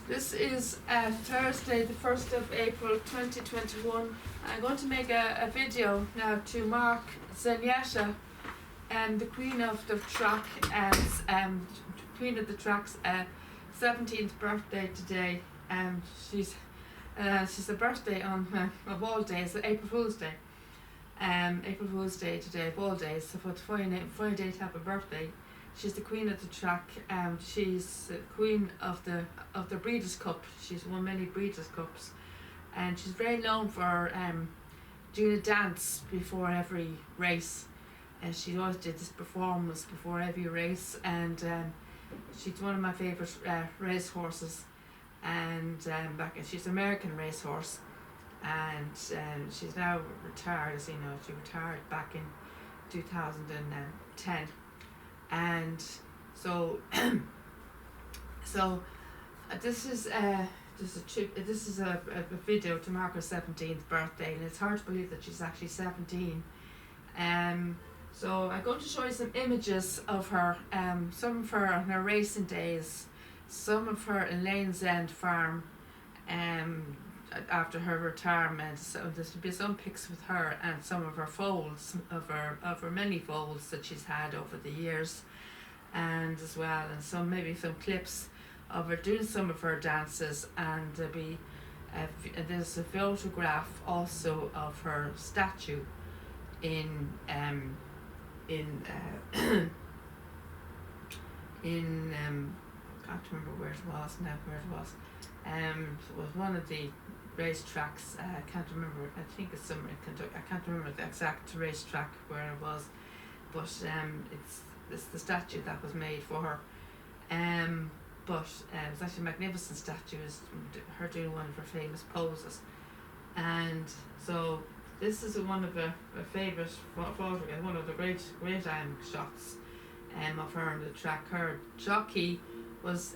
This is Thursday, the 1st of April 2021. I'm going to make a video now to mark ZENYATTA, the Queen of the Track, Queen of the Track's 17th birthday today. She's a birthday on of all days, April Fool's Day. April Fool's Day today of all days. So for the funny day to have a birthday. She's the Queen of the Track. She's the Queen of the Breeders' Cup. She's won many Breeders' Cups, and she's very known for doing a dance before every race. And she always did this performance before every race, and she's one of my favourite race horses. And she's an American racehorse, and she's now retired. As you know, she retired back in 2010. And so this is a video to mark her 17th birthday, and it's hard to believe that she's actually 17. So I'm going to show you some images of her, some of her on her racing days, some of her in Lane's End farm after her retirement. So this will be some pics with her and some of her foals, of her many foals that she's had over the years, and as well, and maybe some clips of her doing some of her dances. And there's a photograph also of her statue in I can't remember where it was now. It was one of the racetracks. I can't remember. I think it's somewhere in Kentucky. I can't remember the exact racetrack where it was, but it's the statue that was made for her. But it was actually a magnificent statue. It was her doing one of her famous poses, and so this is one of her favourite photographs, one of the great shots of her on the track. Her jockey was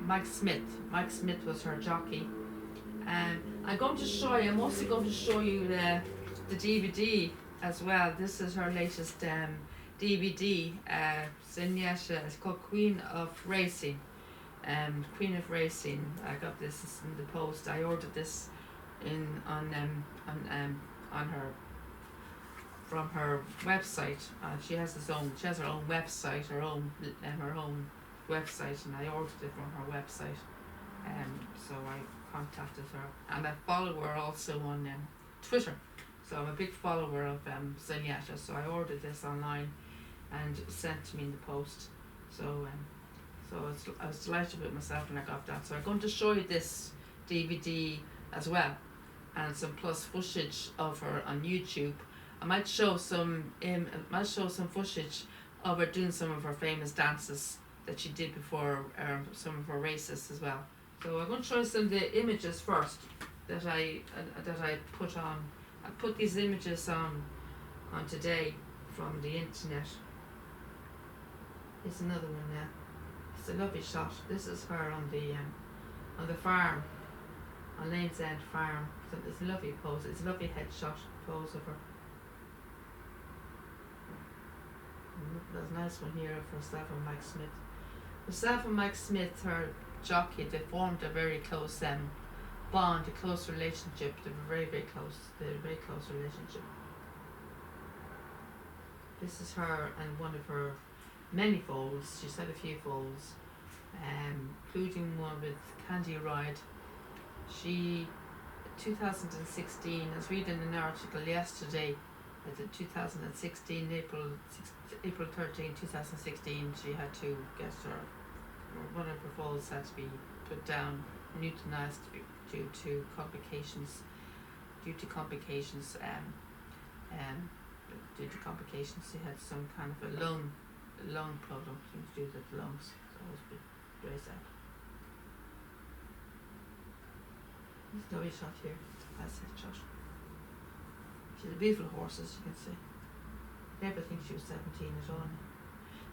Mike Smith. Mike Smith was her jockey. And I'm mostly going to show you the DVD as well. This is her latest DVD, ZENYATTA. It's called Queen of Racing. Queen of Racing. I got this in the post. I ordered this on her, from her website. She has her own website, her own website, and I ordered it from her website. So I contacted her, and I follow her also on Twitter. So I'm a big follower of ZENYATTA. So I ordered this online, and it was sent to me in the post. So I was delighted with myself when I got that. So I'm going to show you this DVD as well, and some plus footage of her on YouTube. I might show some footage of her doing some of her famous dances that she did before some of her races as well. So I'm going to show you some of the images first that I put on. I put these images on today from the internet. Here's another one now. It's a lovely shot. This is her on the farm, on Lane's End farm. So it's a lovely pose. It's a lovely headshot pose of her. There's a nice one here of herself and Mike Smith. Herself and Mike Smith, her jockey, they formed a very close bond, a close relationship. They were very, very close. They had a very close relationship. This is her and one of her many foals. She's had a few foals, including one with Candy Ride. 2016, I was reading an article yesterday that in 2016, April 13, 2016, she had to get one of her foals had to be put down and euthanized due to complications. She had some kind of a lung problem, something to do with the lungs. So it was very sad. There's no shot here. That's a shot. She's a beautiful horse, as you can see. I never think she was 17 at all.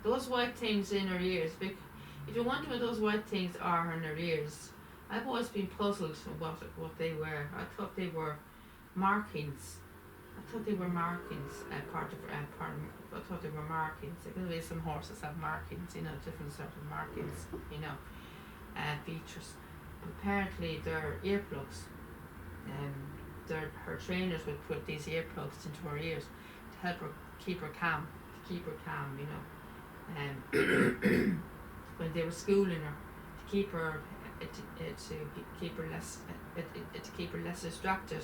Those white things in her ears, if you wonder what those white things are in her ears, I've always been puzzled what they were. I thought they were markings. I thought they were markings. I thought they were markings. Like, some horses have markings, different sort of markings, features. But apparently they're earplugs. Her trainers would put these earplugs into her ears to help her keep her calm, you know. When they were schooling her, to keep her less distracted,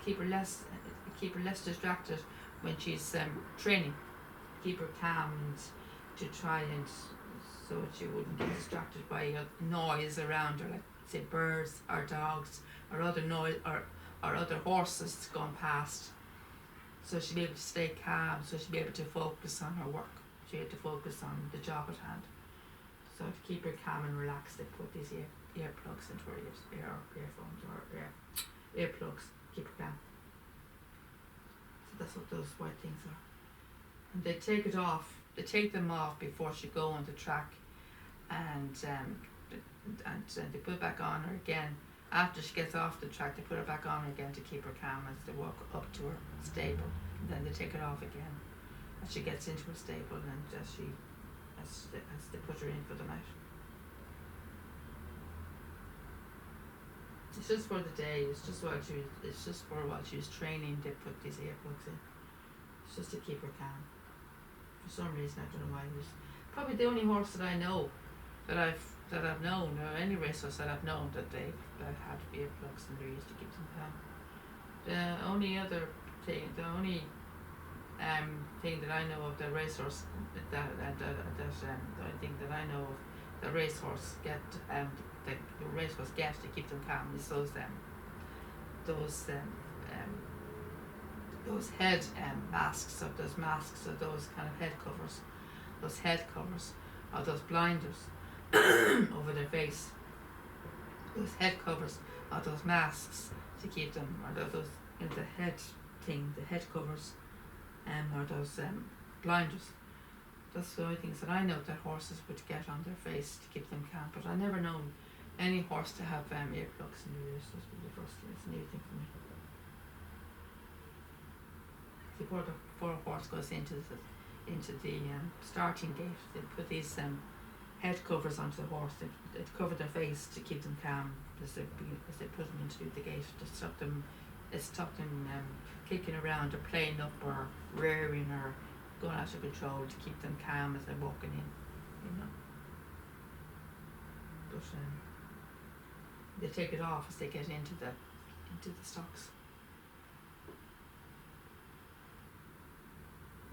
keep her less distracted when she's training, keep her calm and to try and so she wouldn't get distracted by noise around her, like say birds or dogs or other noise or other horses going past. So she'd be able to stay calm, so she'd be able to focus on her work. She had to focus on the job at hand. So to keep her calm and relaxed, they put these earplugs into her ears, earphones or earplugs, keep her calm. So that's what those white things are. And they take them off before she go on the track, and they put it back on her again. After she gets off the track, they put her back on again to keep her calm as they walk up to her stable. And then they take it off again as she gets into her stable and as they put her in for the night. It's just for the day. It's just for while she was training. They put these earplugs in. It's just to keep her calm. For some reason, I don't know why. It was probably the only horse that I know that I've known, or any racehorse that I've known that they've had earplugs in their ears to keep them calm. The only thing that I know of the racehorse the only thing that I know of the racehorse get to keep them calm is those head masks, or those kind of head covers, or those blinders over their face. Those head covers or those masks to keep them, or those the head covers, or those blinders. That's the only things that I know that horses would get on their face to keep them calm. But I never known any horse to have earplugs in their ears. This was the first thing. It's a new thing for me. Before a horse goes into the starting gate, they put these head covers onto the horse. They cover their face to keep them calm as they put them into the gate to stop them kicking around or playing up or rearing or going out of control, to keep them calm as they're walking in, you know. But they take it off as they get into the stocks.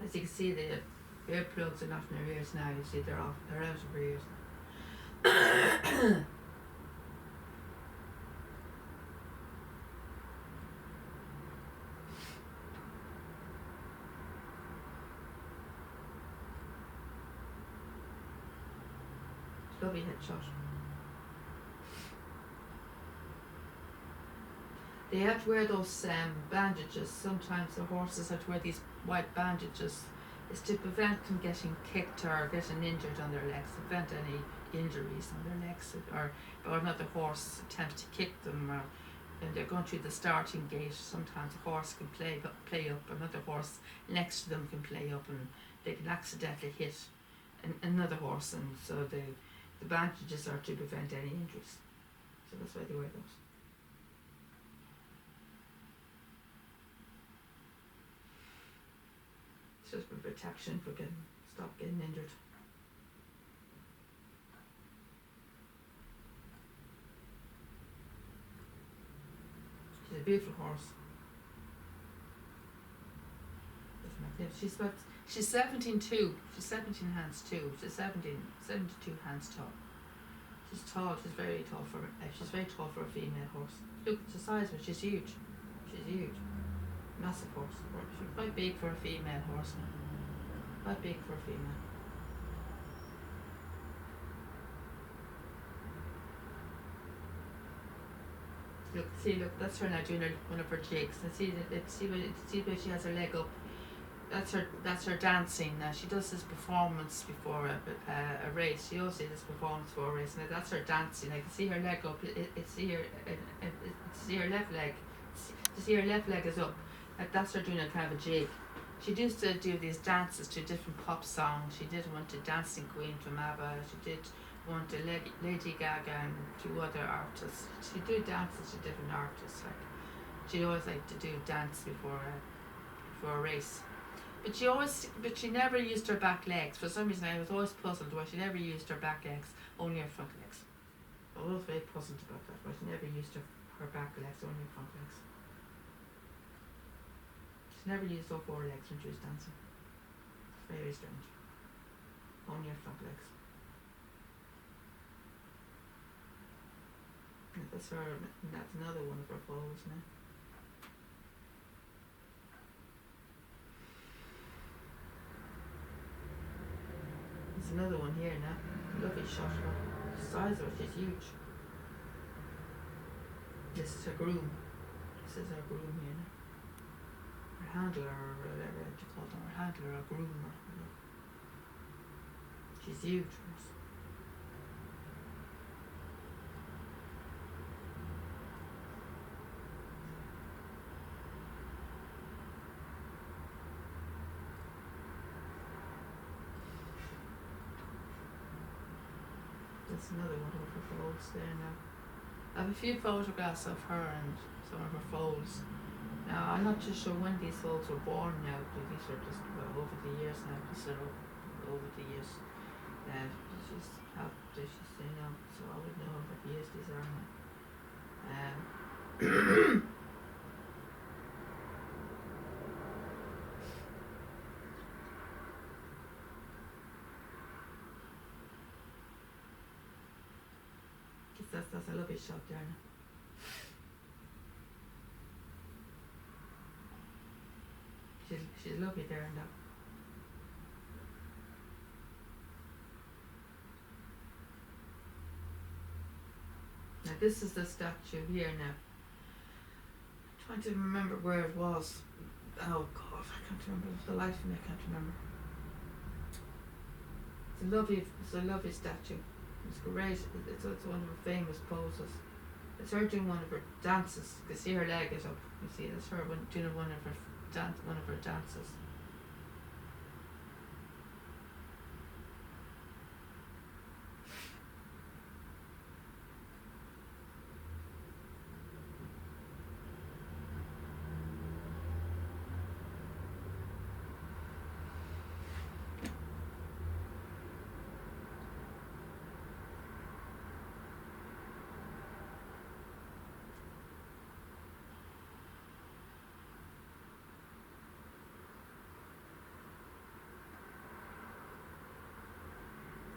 As you can see, the earplugs are not in their ears now. You see, they're out of her ears. Lovely headshot. They have to wear those bandages. Sometimes the horses have to wear these white bandages. It's to prevent them getting kicked or getting injured on their legs, prevent any injuries on their legs, or another horse attempts to kick them, or when they're going through the starting gate. Sometimes a horse can play up, another horse next to them can play up, and they can accidentally hit another horse, and so the bandages are to prevent any injuries. So that's why they wear those. It's just for protection, stop getting injured. She's a beautiful horse. She's 17.2. She's 17 hands 2. She's 72 hands tall. She's tall. She's very tall for a female horse. Look at the size of her. She's huge. Massive horse. She's quite big for a female horse now. Quite big for a female. Look, that's her now doing one of her jigs. And see where she has her leg up. That's her dancing. Now she does this performance before a race. She also does this performance before a race. Now that's her dancing. I can see her leg up. See her left leg. See her left leg is up. That's her doing a kind of a jig. She used to do these dances to different pop songs. She did one to Dancing Queen from ABBA. She did one to Lady Gaga and two other artists. She do dances to different artists. Like she always liked to do dance before a race. But she never used her back legs. For some reason, I was always puzzled why she never used her back legs, only her front legs. I was very puzzled about that. Why she never used her back legs, only her front legs. She never used her forelegs when she was dancing. It's very strange. Only her front legs. And that's her. And that's another one of her falls now. There's another one here now. Lovely shot of her. The size of her, she's huge. This is her groom. This is her groom here now. Her handler or whatever you call them. Her handler or groom or whatever. She's huge. That's another one of her folds there now. I have a few photographs of her and some of her folds. Now, I'm not too sure when these folds were born now, but these are just over the years now. These are over the years. She's you know, so I would know what years these are now. That's a lovely shot there now. She's lovely there now. Now this is the statue here now. I'm trying to remember where it was. Oh God, I can't remember. For the life of me, I can't remember. It's a lovely statue. It's great. It's one of her famous poses. It's her doing one of her dances. You can see her leg is up. You see, that's her doing one of her dances.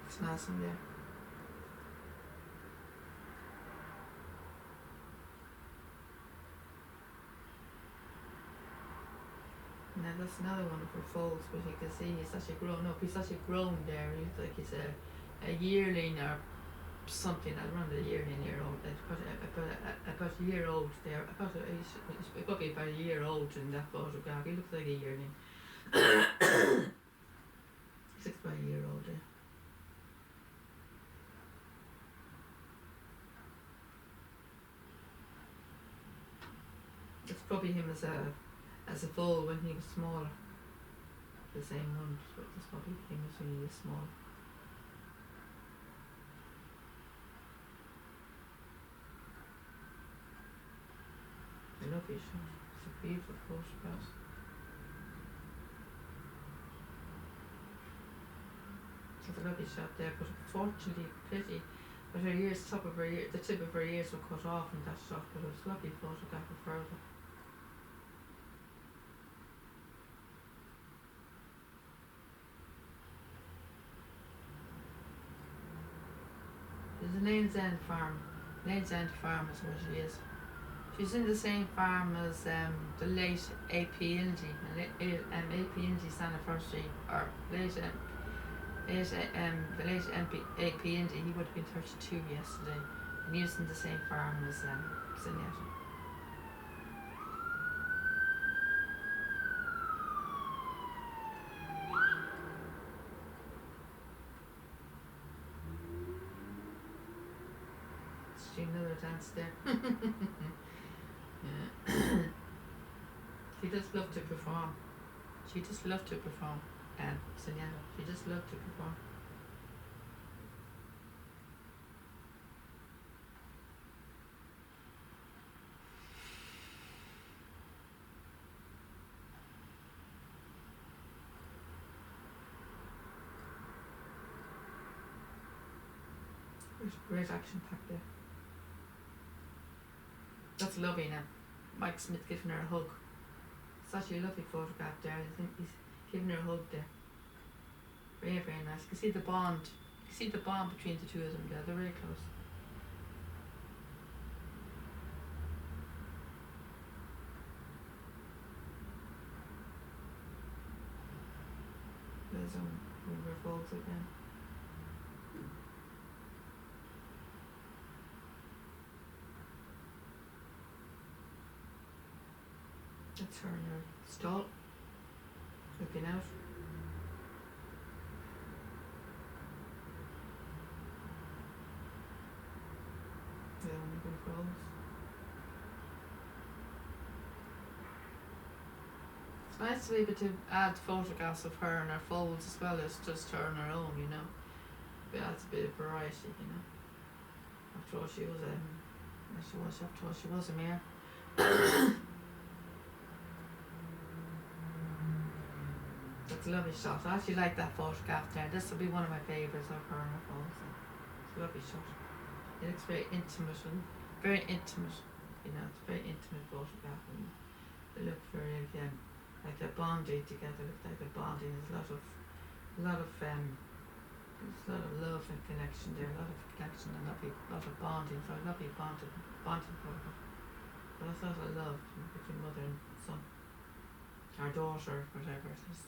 It's nice in there. Now that's another one of her folds, but you can see he's actually grown up. He's actually grown there. He's like he's a yearling or something. I don't know, a year old. About a year old there. He's probably about a year old in that photograph. He looks like a yearling. He looks about a year old there. It's probably him as a foal when he was smaller. The same one, but it's probably him when he was small. I love it. It's a beautiful photograph. It's a lovely shot there, but unfortunately pretty. But her ears, the tip of her ears were cut off in that shot, but it was a lovely photograph of her. There's a Lane's End farm. Lane's End farm is where she is. She's in the same farm as the late A.P. Indy. A.P. Indy's anniversary, or the late A.P. Indy, he would have been 32 yesterday. And he was in the same farm as ZENYATTA. Another dance there. Yeah. She just loved to perform. She just loved to perform. ZENYATTA. She just loved to perform. Great action pack there. That's lovely now. Mike Smith giving her a hug. It's actually a lovely photograph there. I think he's giving her a hug there. Very, very nice. You can see the bond. You can see the bond between the two of them there. They're very close. There's river falls again. That's her in her stall, looking out. The river falls. It's nice to be able to add photographs of her and her folds as well as just her on her own, you know. It adds a bit of variety, you know. After all, she was a mare. That's a lovely shot. I actually like that photograph there. This will be one of my favourites of her and her folds. It's a lovely shot. It looks very intimate and very intimate. You know, it's a very intimate photograph, and they look very like they're bonding together. Look like they're bonding. There's a lot of love and connection there. A lot of connection and lot of bonding. So a lovely bonding photograph. But it's a lot of love between mother and son, or daughter, whatever it is.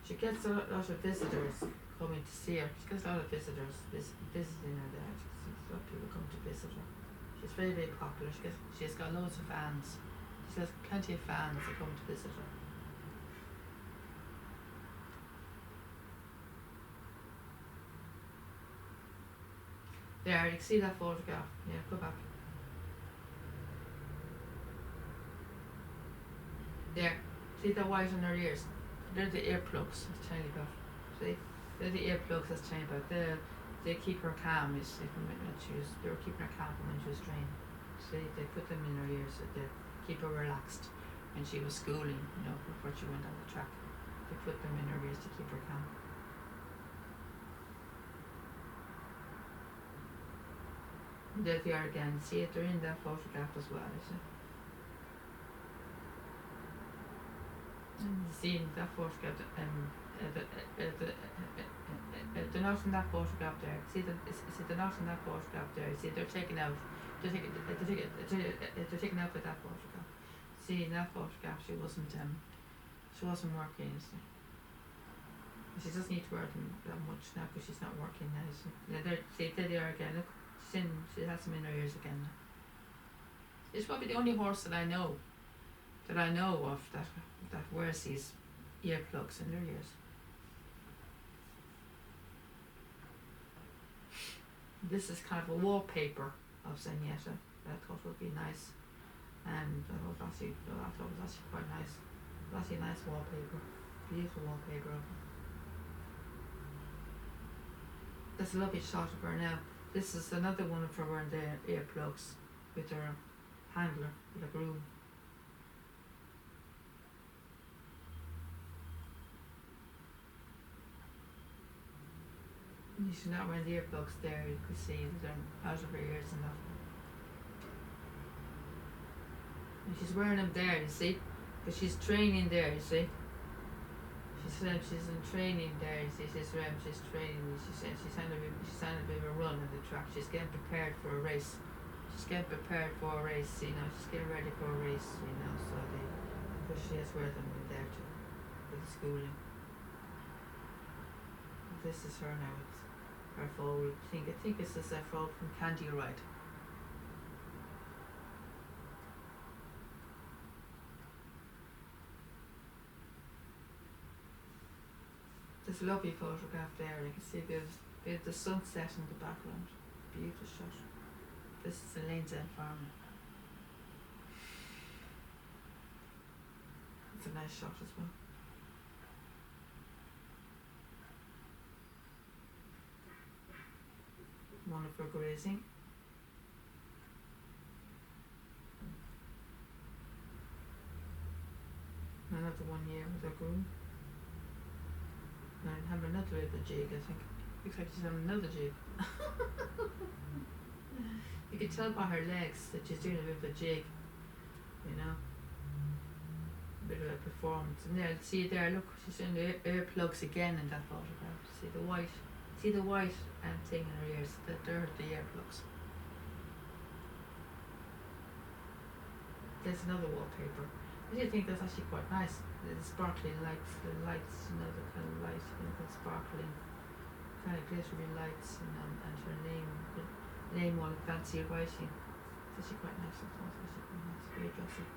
She gets a lot of visitors coming to see her. She gets a lot of visitors visiting her there. A lot of people come to visit her. She's very, very popular. She's got loads of fans. She has plenty of fans that come to visit her. There, you can see that photograph. Yeah, go back. There, see the white on her ears? They're the earplugs I was telling you about. See? They're the earplugs I was telling you about. They keep her calm, you see, they were keeping her calm when she was training. See, they put them in her ears so they keep her relaxed when she was schooling, you know, before she went on the track. They put them in her ears to keep her calm. And there they are again. See it, they're in that photograph as well, you see. See that photograph, they're not in that photograph there. See they're not in that photograph there. See they're taken out. They're taken out with that photograph. See in that photograph she wasn't working. See. She doesn't need to work that much now because she's not working now. See there they are again. Look, she has them in her ears again. It's probably the only horse that I know of that wears these earplugs in their ears. This is kind of a wallpaper of ZENYATTA that I thought would be nice, and I thought it was actually quite nice. It was actually a nice wallpaper, beautiful wallpaper of it. That's a lovely shot of her now. This is another one of her wearing the earplugs with her handler, with a groom. She's not wearing the earplugs there, you could see that they're out of her ears and that. And she's wearing them there, you see, but she's training there, you see. She's in training there, you see, she's training, she's having a bit of a run on the track. She's getting prepared for a race. You know, she's getting ready for a race, you know, so she has wear them in there for the schooling. This is her now, it's her foal. I think this is her foal from Candy Ride. There's a lovely photograph there. You can see there's the sunset in the background. Beautiful shot. This is the Lane's End Farm. It's a nice shot as well. One of her grazing. Another one here with her groom. And have another with the jig, I think. Looks like she's on another jig. You can tell by her legs that she's doing a bit of a jig, you know. A bit of a performance. And there, see there, look, she's doing the earplugs again in that photograph. See the white thing in her ears, they're the earplugs. There's another wallpaper. I do think that's actually quite nice. The sparkly lights, you know, the kind of light, you know, the sparkling, kind of glittery lights, you know, and her name all fancy writing. It's actually quite nice. It's actually quite nice. Very dressy.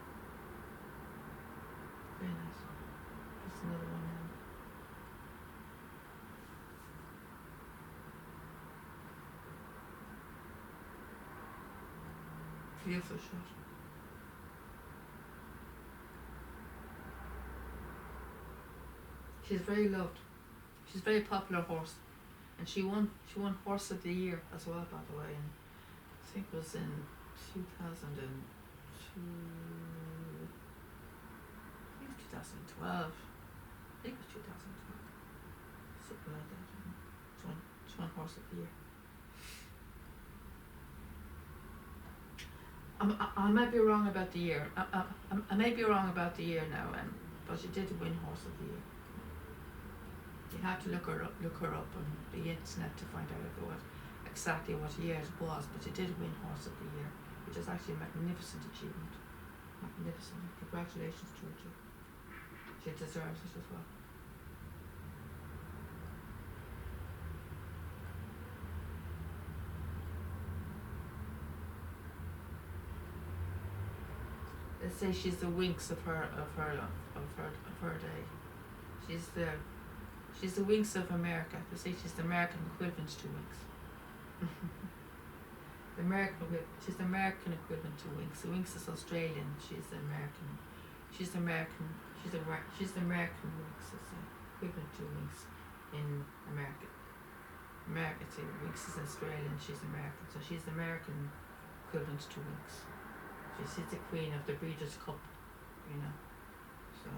Very nice. Just another one now. Beautiful shot. She's very loved. She's a very popular horse, and she won Horse of the Year as well, by the way. And I think it was in 2002. I think it was 2012. I think it was 2012. Something like that. She won Horse of the Year. I might be wrong about the year. I may be wrong about the year now, but she did win Horse of the Year. You have to look her up on the internet to find out exactly what year it was, but she did win Horse of the Year, which is actually a magnificent achievement. Magnificent. Congratulations, Georgia. She deserves it as well. Let's say she's the Winx of her day. She's the Winx of America. They say she's the American equivalent to Winx. She's the American equivalent to Winx. The Winx is Australian. She's the American Winx. It's the equivalent to Winx in America. Say Winx is Australian. She's American. So she's the American equivalent to Winx. She's the queen of the Breeders' Cup, you know. So.